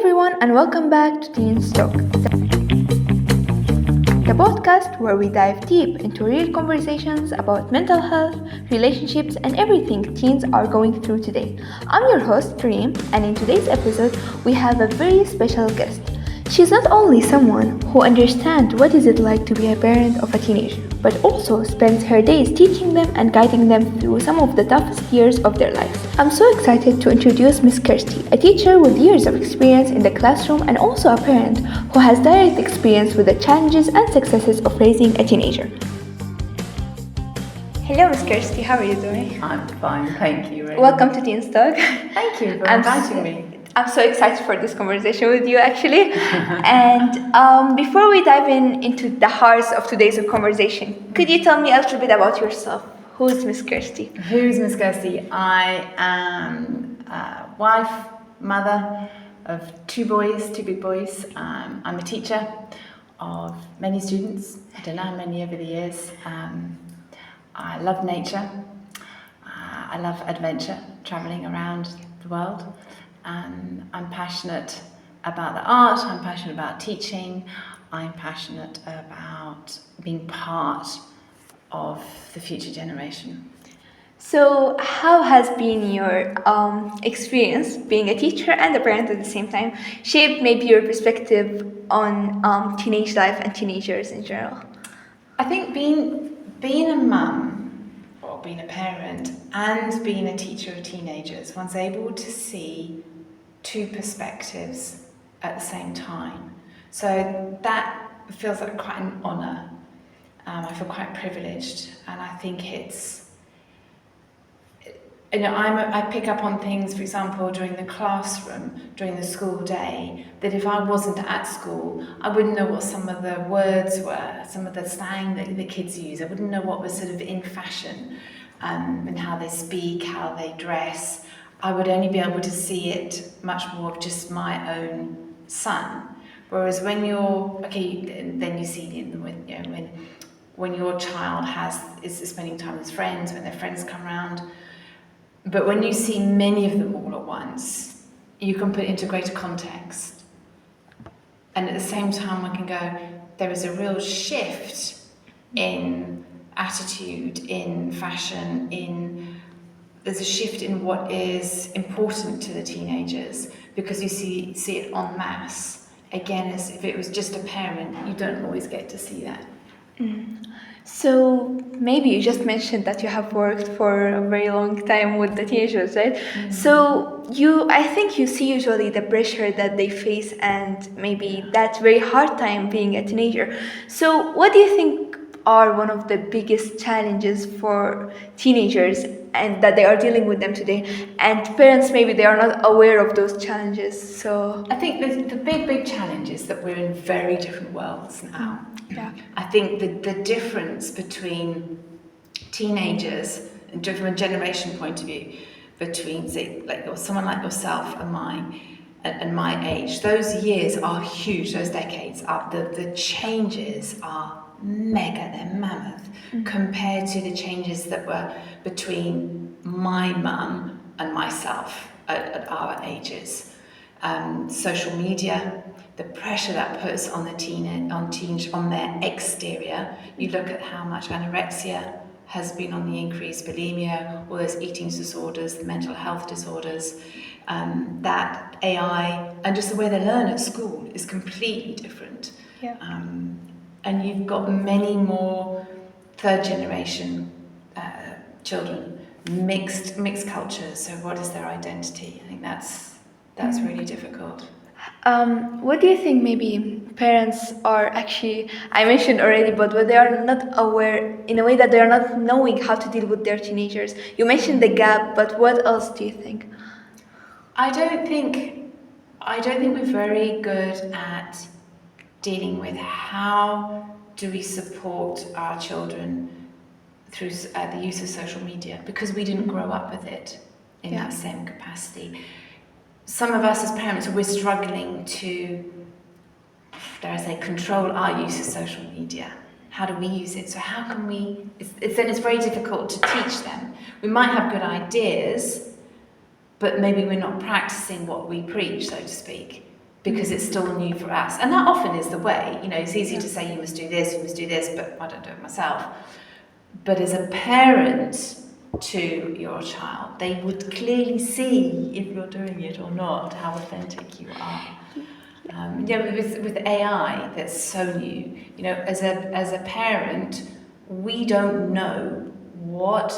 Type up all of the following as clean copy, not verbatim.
everyone, and welcome back to Teens Talk, the podcast where we dive deep into real conversations about mental health, relationships, and everything teens are going through today. I'm your host, Reem, and in today's episode, we have a very special guest. She's not only someone who understands what is it like to be a parent of a teenager, but also spends her days teaching them and guiding them through some of the toughest years of their lives. I'm so excited to introduce Miss Kirsty, a teacher with years of experience in the classroom and also a parent who has direct experience with the challenges and successes of raising a teenager. Hello, Miss Kirsty. How are you doing? I'm fine, thank you. Ray. Welcome to Teens Talk. Thank you for inviting me. I'm so excited for this conversation with you, actually. And before we dive into the heart of today's conversation, could you tell me a little bit about yourself? Who is Miss Kirsty? Who's Miss Kirsty? I am a wife, mother of two big boys. I'm a teacher of many students. I don't know how many over the years. I love nature. I love adventure, travelling around the world. I'm passionate about the art, I'm passionate about teaching, I'm passionate about being part of the future generation. So how has been your experience being a teacher and a parent at the same time shaped maybe your perspective on teenage life and teenagers in general? I think being a mum, or being a parent, and being a teacher of teenagers, one's able to see two perspectives at the same time. So that feels like quite an honour. I feel quite privileged, and I think it's, I pick up on things, for example, during the classroom, during the school day, that if I wasn't at school, I wouldn't know what some of the words were, some of the slang that the kids use. I wouldn't know what was sort of in fashion, and how they speak, how they dress. I would only be able to see it much more of just my own son. Whereas when then you see it when your child is spending time with friends, when their friends come around. But when you see many of them all at once, you can put it into greater context. And at the same time, one can go, there is a real shift in attitude, in fashion, there's a shift in what is important to the teenagers, because you see it en masse. Again, as if it was just a parent, you don't always get to see that. So maybe you just mentioned that you have worked for a very long time with the teenagers, right? Mm-hmm. So I think you see usually the pressure that they face and maybe that very hard time being a teenager. So what do you think are one of the biggest challenges for teenagers and that they are dealing with them today, and parents maybe they are not aware of those challenges? So I think the big challenge is that we're in very different worlds now. Yeah. I think the difference between teenagers, and from a generation point of view, between someone like yourself and mine and my age, those years are huge. Those decades are the changes are mega, they're mammoth, compared to the changes that were between my mum and myself at our ages. Social media, the pressure that puts on teens on their exterior. You look at how much anorexia has been on the increase, bulimia, all those eating disorders, mental health disorders, that AI, and just the way they learn at school is completely different. Yeah. And you've got many more third generation children, mixed cultures. So what is their identity? I think that's really difficult. What do you think maybe parents are actually, I mentioned already, but they are not aware in a way that they are not knowing how to deal with their teenagers? You mentioned the gap, but what else do you think? I don't think we're very good at dealing with how do we support our children through the use of social media, because we didn't grow up with it in that same capacity. Some of us as parents, we're struggling to, dare I say, control our use of social media. How do we use it? So how can we, it's very difficult to teach them. We might have good ideas, but maybe we're not practicing what we preach, so to speak. because it's still new for us. And that often is the way. It's easy Yeah. to say you must do this, but I don't do it myself. But as a parent to your child, they would clearly see if you're doing it or not, how authentic you are. With AI, that's so new. As a parent, we don't know what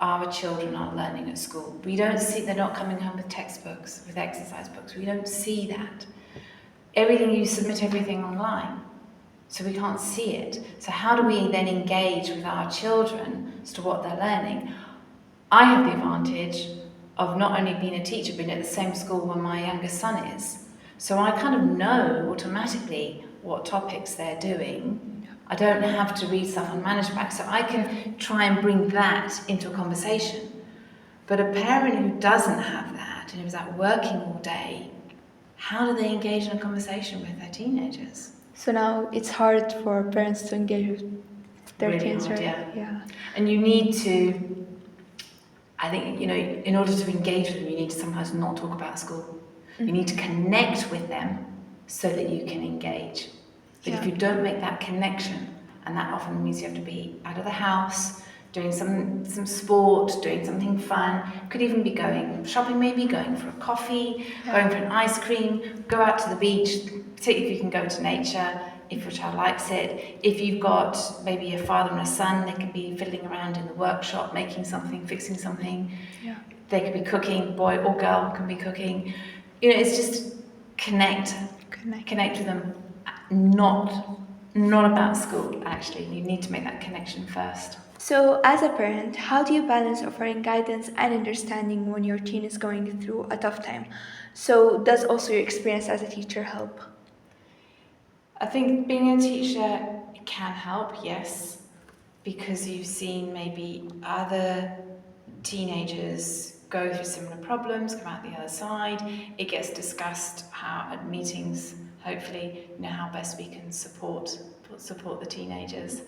our children are learning at school. We don't see, they're not coming home with textbooks, with exercise books. We don't see that. You submit everything online, so we can't see it. So how do we then engage with our children as to what they're learning? I have the advantage of not only being a teacher, being at the same school where my youngest son is. So I kind of know automatically what topics they're doing. I don't have to read stuff on ManageBack, so I can try and bring that into a conversation. But a parent who doesn't have that, and who's out working all day, how do they engage in a conversation with their teenagers? So now it's hard for parents to engage with their Really teens, hard, right? yeah. And you need to, I think, in order to engage with them, you need to sometimes not talk about school. You need to connect with them so that you can engage. But if you don't make that connection, and that often means you have to be out of the house, doing some sport, doing something fun, could even be going shopping, maybe going for a coffee, going for an ice cream, go out to the beach, particularly if you can go to nature, if your child likes it. If you've got maybe a father and a son, they can be fiddling around in the workshop, making something, fixing something. Yeah. They could be cooking, boy or girl can be cooking. It's just connect with them. Not about school, actually. You need to make that connection first. So, as a parent, how do you balance offering guidance and understanding when your teen is going through a tough time? So, does also your experience as a teacher help? I think being a teacher can help, yes, because you've seen maybe other teenagers go through similar problems, come out the other side. It gets discussed at meetings, hopefully, how best we can support the teenagers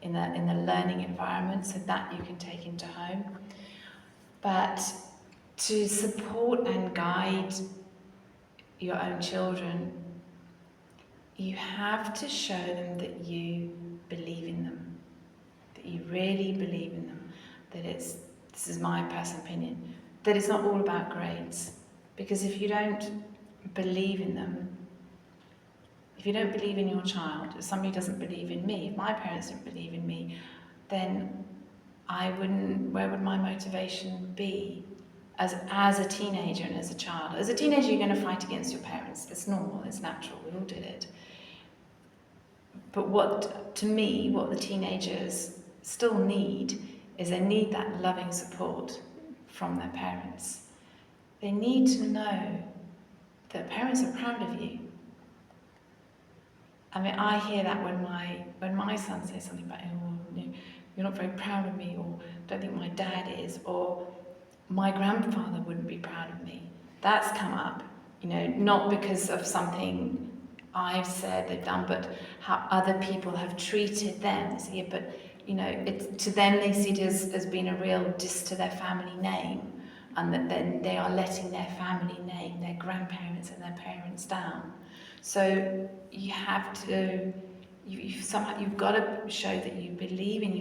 in the learning environment, so that you can take into home. But to support and guide your own children, you have to show them that you believe in them, that you really believe in them, that this is my personal opinion, that it's not all about grades. Because if you don't believe in them, if you don't believe in your child, if somebody doesn't believe in me, if my parents didn't believe in me, then where would my motivation be as a teenager and as a child? As a teenager, you're going to fight against your parents. It's normal, it's natural, we all did it. But what the teenagers still need is they need that loving support from their parents. They need to know that parents are proud of you. I mean, I hear that when my son says something about, you're not very proud of me, or don't think my dad is, or my grandfather wouldn't be proud of me. That's come up, not because of something I've said, they've done, but how other people have treated them. So, but to them they see it as being a real diss to their family name, and that then they are letting their family name, their grandparents and their parents down. So you have to, you've got to show that you believe in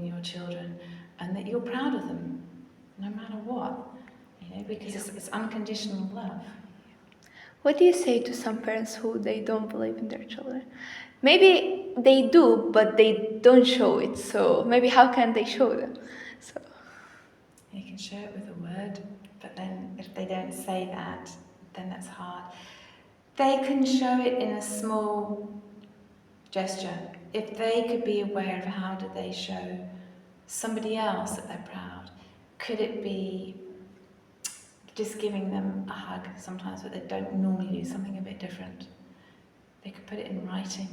your children, and that you're proud of them, no matter what, because it's unconditional love. What do you say to some parents who they don't believe in their children? Maybe they do, but they don't show it. So maybe how can they show them? So you can show it with a word, but then if they don't say that, then that's hard. They can show it in a small gesture. If they could be aware of how do they show somebody else that they're proud, could it be just giving them a hug sometimes, but they don't normally do, something a bit different. They could put it in writing.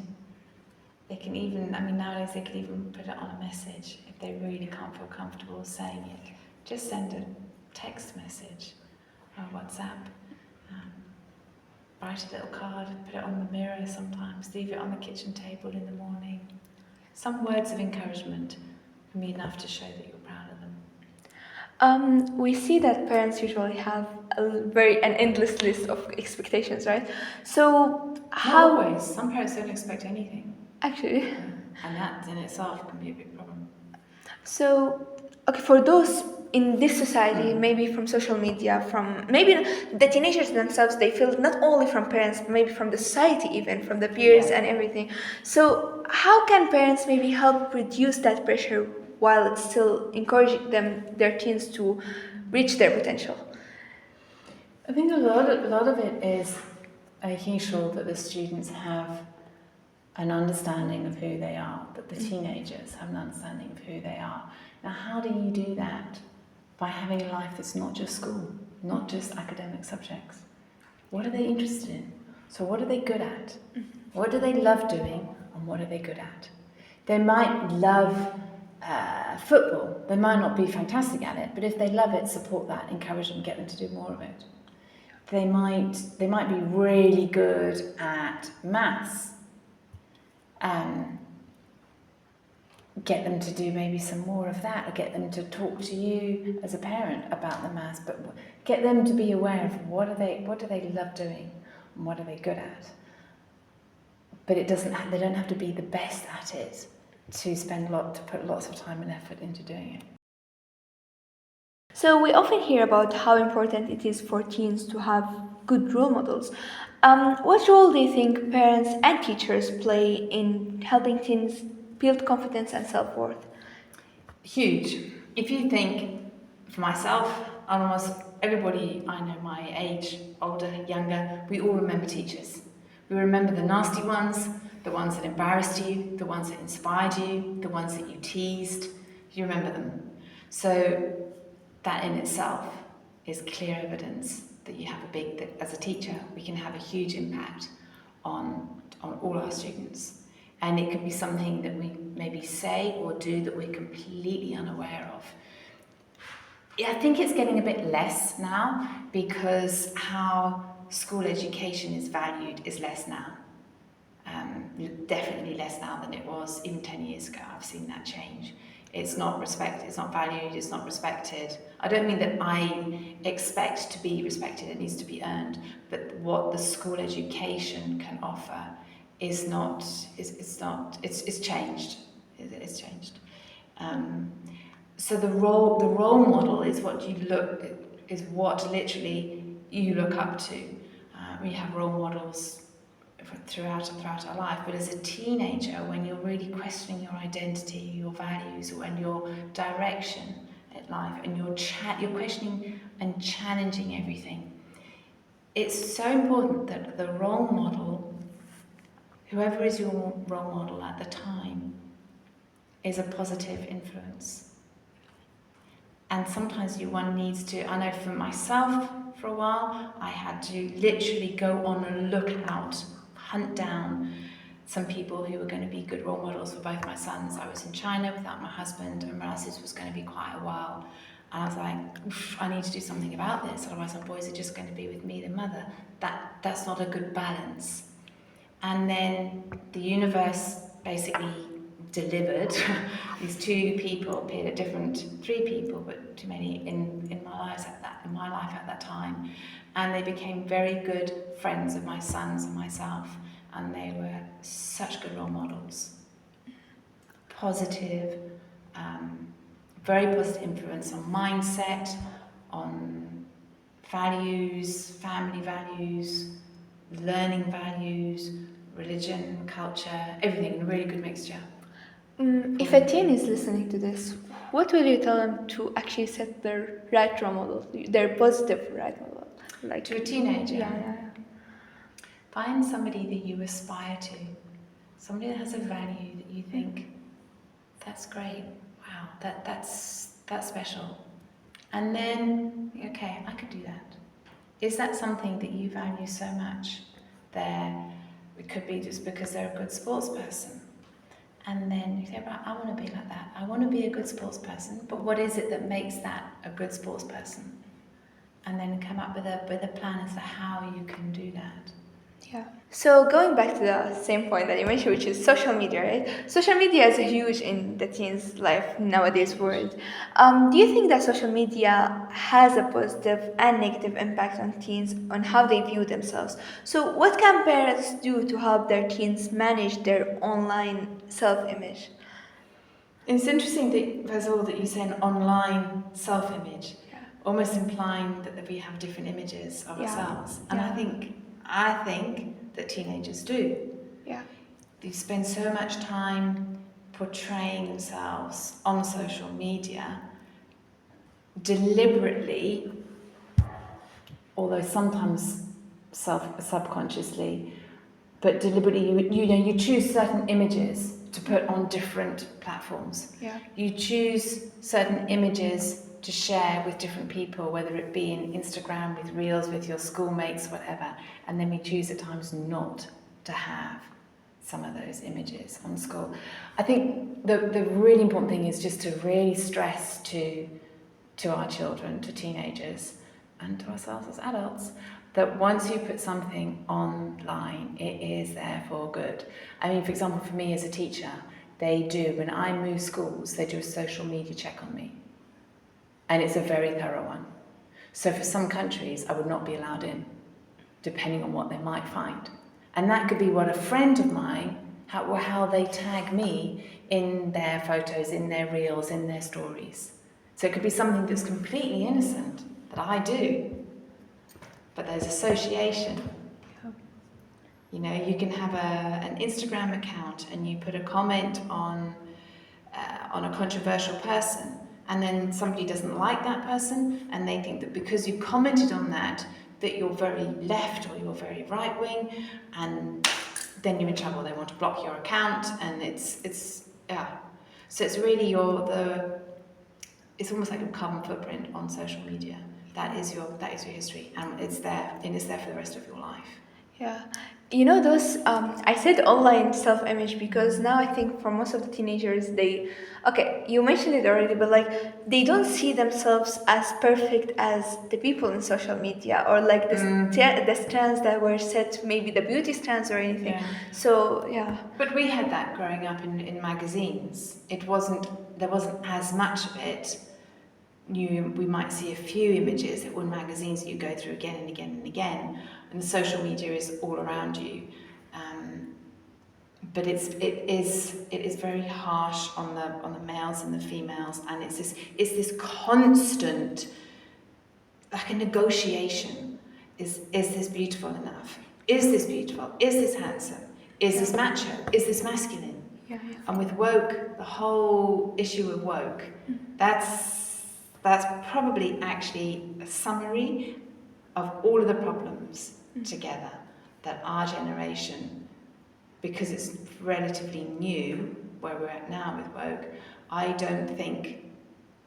They can even, nowadays they could even put it on a message if they really can't feel comfortable saying it. Just send a text message or WhatsApp. Write a little card, put it on the mirror sometimes, leave it on the kitchen table in the morning. Some words of encouragement can be enough to show that you're proud of them. We see that parents usually have an endless list of expectations, right? So Not how always. Some parents don't expect anything. actually? Yeah. And that in itself can be a big problem. So, okay, for those in this society, maybe from social media, from maybe the teenagers themselves, they feel not only from parents, but maybe from the society, even from the peers Yeah. and everything. So, how can parents maybe help reduce that pressure while it's still encouraging their teens to reach their potential? I think a lot of it is making sure that the students have an understanding of who they are, that the teenagers have an understanding of who they are. Now, how do you do that? By having a life that's not just school, not just academic subjects. What are they interested in? So what are they good at? What do they love doing, and what are they good at? They might love football. They might not be fantastic at it, but if they love it, support that, encourage them, get them to do more of it. They might be really good at maths. Get them to do maybe some more of that, or get them to talk to you as a parent about the maths, but get them to be aware of what do they love doing and what are they good at. But they don't have to be the best at it to put lots of time and effort into doing it. So we often hear about how important it is for teens to have good role models. What role do you think parents and teachers play in helping teens build confidence and self-worth? Huge. If you think, for myself, almost everybody I know my age, older, younger, we all remember teachers. We remember the nasty ones, the ones that embarrassed you, the ones that inspired you, the ones that you teased. You remember them. So that in itself is clear evidence that that as a teacher, we can have a huge impact on all our students. And it can be something that we maybe say or do that we're completely unaware of. Yeah, I think it's getting a bit less now because how school education is valued is less now. Definitely less now than it was even 10 years ago. I've seen that change. It's not respected, it's not valued, it's not respected. I don't mean that I expect to be respected, it needs to be earned, but what the school education can offer is not, it's changed. It's changed. So the role model is what literally you look up to. We have role models throughout our life, but as a teenager, when you're really questioning your identity, your values, and your direction at life, and you're questioning and challenging everything, it's so important that the role model, whoever is your role model at the time, is a positive influence. And sometimes one needs to, I know for myself, for a while, I had to literally go on a lookout, hunt down some people who were going to be good role models for both my sons. I was in China without my husband and realised this was going to be quite a while. And I was like, I need to do something about this, otherwise my boys are just going to be with me, the mother. That's not a good balance. And then the universe basically delivered. These two people appeared at three people, but too many in my life at that time. And they became very good friends of my sons and myself. And they were such good role models. Positive, very positive influence on mindset, on values, family values, learning values, religion, culture, everything in a really good mixture. If a teen is listening to this, what will you tell them to actually set their right role model, their positive right model? Like To a teenager, yeah. find somebody that you aspire to, somebody that has a value that you think, that's great, wow, that's special. And then, okay, I could do that. Is that something that you value so much? It could be just because they're a good sports person. And then you say, right, I want to be like that. I want to be a good sports person, but what is it that makes that a good sports person? And then come up with a plan as to how you can do that. Yeah. So going back to the same point that you mentioned, which is social media, right? Social media is huge in the teens' life nowadays world. Do you think that social media has a positive and negative impact on teens on how they view themselves? So what can parents do to help their teens manage their online self-image? It's interesting that, first of all, that you say an online self-image, Yeah. almost implying that we have different images of Yeah. ourselves. And Yeah. I think that teenagers do. Yeah. They spend so much time portraying themselves on social media deliberately, although sometimes subconsciously, but deliberately you choose certain images to put on different platforms. Yeah. You choose certain images to share with different people, whether it be in Instagram, with reels, with your schoolmates, whatever, and then we choose at times not to have some of those images on school. I think the really important thing is just to really stress to our children, to teenagers, and to ourselves as adults, that once you put something online, it is there for good. I mean, for example, for me as a teacher, they do, when I move schools, they do a social media check on me. And it's a very thorough one. So for some countries, I would not be allowed in, depending on what they might find. And that could be what a friend of mine, how they tag me in their photos, in their reels, in their stories. So it could be something that's completely innocent that I do, but there's association. You know, you can have an Instagram account and you put a comment on a controversial person, and then somebody doesn't like that person, and they think that because you commented on that, that you're very left or you're very right wing, and then you're in trouble. They want to block your account, and it's yeah. So it's really it's almost like a carbon footprint on social media. That is your history, and it's there for the rest of your life. Yeah. You know, those, I said online self image because now I think for most of the teenagers, okay, you mentioned it already, but like they don't see themselves as perfect as the people in social media or like the strands that were set, maybe the beauty strands or anything. Yeah. So, yeah. But we had that growing up in magazines. There wasn't as much of it. We might see a few images that were in magazines that you go through again and again and again, and the social media is all around you. But it is very harsh on the males and the females, and it's this constant, like a negotiation. Is this beautiful enough? Is this beautiful? Is this handsome? Is this macho? Is this masculine? Yeah, yeah. And with woke, the whole issue of woke, that's probably actually a summary of all of the problems together that our generation, because it's relatively new where we're at now with woke, I don't think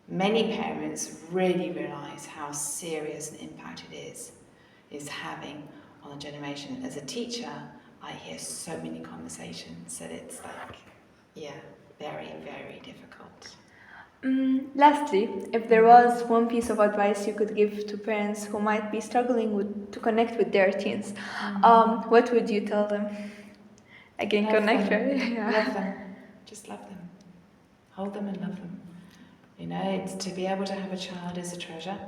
many parents really realise how serious an impact it is having on the generation. As a teacher, I hear so many conversations that it's like, yeah, very, very difficult. Lastly, if there was one piece of advice you could give to parents who might be struggling to connect with their teens, what would you tell them? Again, Love connect, them. right? Yeah. Love them. Just love them. Hold them and love them. You know, it's to be able to have a child is a treasure.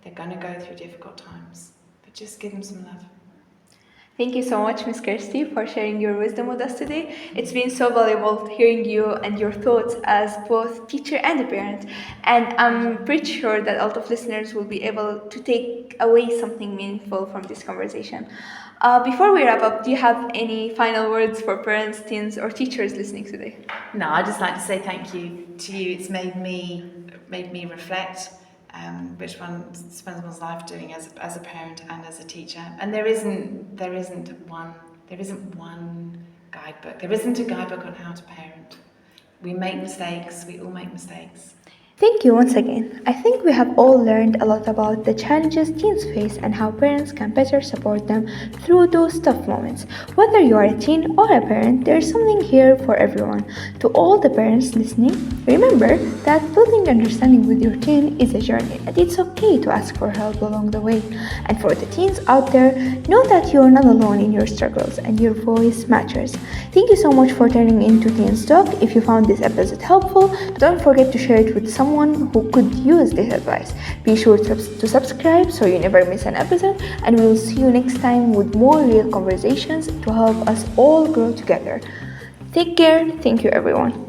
They're going to go through difficult times, but just give them some love. Thank you so much, Miss Kirsty, for sharing your wisdom with us today. It's been so valuable hearing you and your thoughts as both teacher and a parent. And I'm pretty sure that a lot of listeners will be able to take away something meaningful from this conversation. Before we wrap up, do you have any final words for parents, teens, or teachers listening today? No, I'd just like to say thank you to you. It's made me reflect which one spends one's life doing as a parent and as a teacher. And there isn't one guidebook. There isn't a guidebook on how to parent. We make mistakes. We all make mistakes. Thank you once again. I think we have all learned a lot about the challenges teens face and how parents can better support them through those tough moments. Whether you are a teen or a parent, there is something here for everyone. To all the parents listening, remember that building understanding with your teen is a journey and it's okay to ask for help along the way. And for the teens out there, know that you are not alone in your struggles and your voice matters. Thank you so much for turning into Teens Talk. If you found this episode helpful, don't forget to share it with someone who could use this advice. Be sure to subscribe so you never miss an episode, and we will see you next time with more real conversations to help us all grow together. Take care. Thank you, everyone.